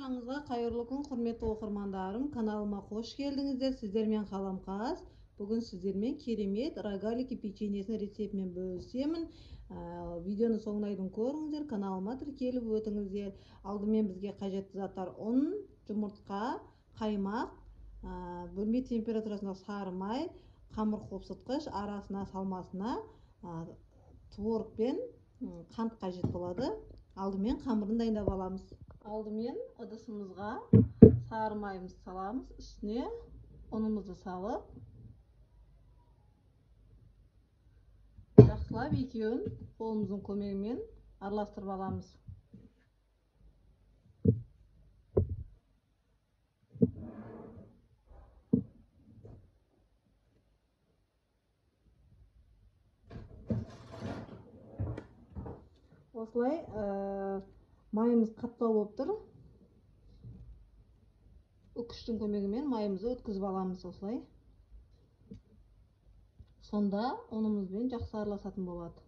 Баршаңызға қайырлы күн, құрметті оқырмандарым. Каналыма қош келдіңіздер. Сіздермен Қаламқас. Бүгін сіздермен керемет рогалики печеньесінің рецептімен бөлісемін. Видеоны соңына дейін көріңіздер. Каналыма тіркеліп өтіңіздер. Алдымен бізге қажетті заттар: ұн, жұмыртқа, қаймақ, бөлме температурасында сары май, қамыр қопсытқыш, арасына салмасына творог пен қант қажет болады. Алдымен қамырын дайындап аламыз. Алдымен ыдысымызға сары майымызды саламыз, үстіне ұнымызды салып, жақсылап екеуін қолымыздың көмегімен араластырып аламыз. Осылай майымыз қаптау болып тұр. Үкіштің көмегімен майымызды өткізіп аламыз осылай. Сонда ұнымызбен жақсы араласатын болады.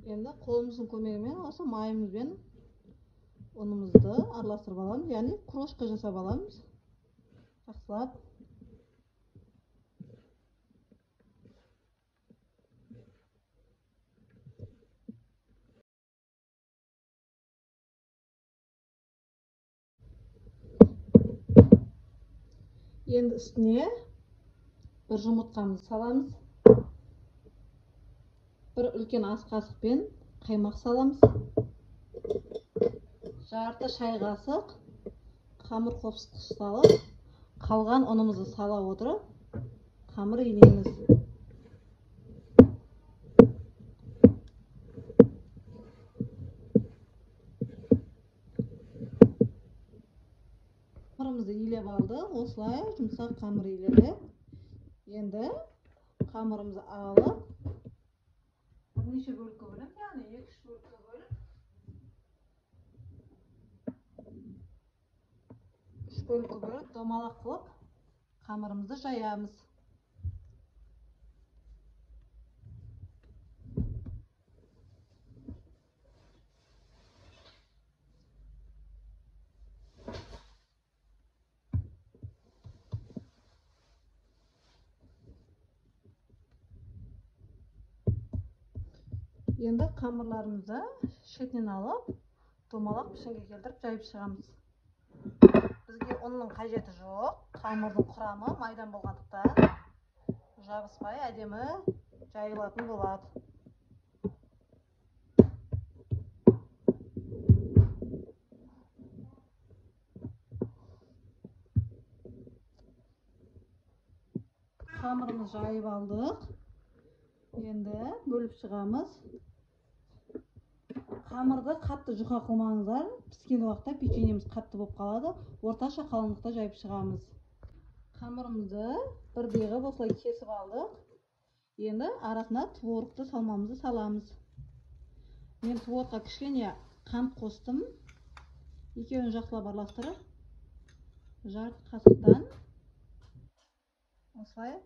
Енді қолымыздың көмегімен осы майымызбен ұнымызды араластырып аламыз, яғни крошка жасап аламыз. Жақсылап. Енді үстіне бір жұмыртқамызды саламыз. Бір үлкен ас қасықпен қаймақ саламыз. Жарты шай қасық қамыр қопсытқыш салып, қалған ұнымызды сала отырып, қамыр илейміз. Қамырымызды илеп алды, осылай жұмсақ қамыр иледі. Енді қамырымызды алып, бірнеше бөлікке бөліп, яғни 2-3 бөлікке бөліп, 3 бөлікке бөліп, домалақ қылып, қамырымызды жаямыз. Енді қамырларымызды шетінен алып, домалақ пішінге келтіріп жайып шығамыз. Бізге ұнның қажеті жоқ. Қамырдың құрамы майдан болғандықтан жабыспай әдемі жайылатын болады. Қамырымыз жайып алдық. Енді бөліп шығамыз. Қамырды қатты жұқа қылмаңыздар. Піскен уақытта печеньеміз қатты болып қалады. Орташа қалыңдықта жайып шығамыз. Қамырымызды бірдей ғып осылай кесіп алдық. Енді арасына творогты салмамызды саламыз. Мен творогқа кішкене қант қостым. Екеуін жақсылап араластырып, жарты қасықтан осылай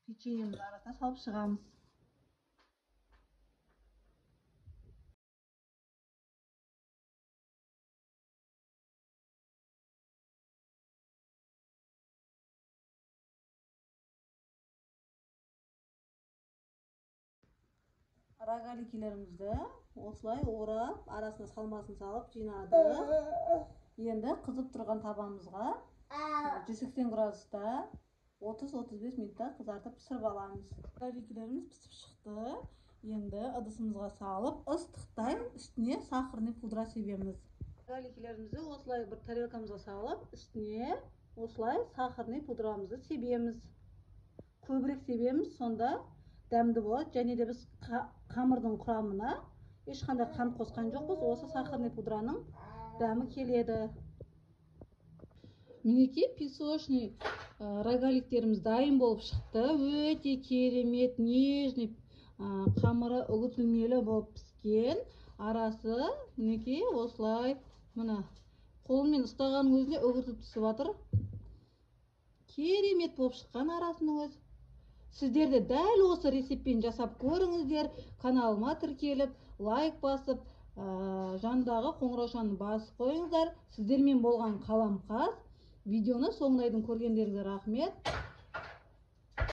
печеньемізді арасына салып шығамыз. Рогаликилерімізді осылай орап, арасына салмасын салып жинады. Енді қызып тұрған табамызға 180 градуста 30-35 минутта қызартып пісіріп аламыз. Рогаликилеріміз пісіп шықты. Енді ыдысымызға салып, ыстықтай үстіне сахарный пудра себеміз. Рогаликилерімізді осылай бір тарелкамызға салып, үстіне осылай сахарный пудрамызды себеміз. Көбірек себеміз, сонда дәмді болады. Және де біз қамырдың құрамына ешқандай қант қосқан жоқпыз. Осы сахарный пудраның дәмі келеді. Мінекей песочный рогаликтеріміз дайын болып шықты. Өте керемет, нежный, қамыры үгітілмелі болып піскен. Арасы мінекей осылай, мына қолыммен ұстағанның өзіне үгітіп түсіп жатыр. Керемет болып шыққан арасының өзі. Сіздер де дәл осы рецептпен жасап көріңіздер. Каналыма тіркеліп, лайк басып, жандағы қоңыраушаны басып қойыңыздар. Сіздермен болған Қаламқас. Видеоны соңына дейін көргендеріңізге рахмет.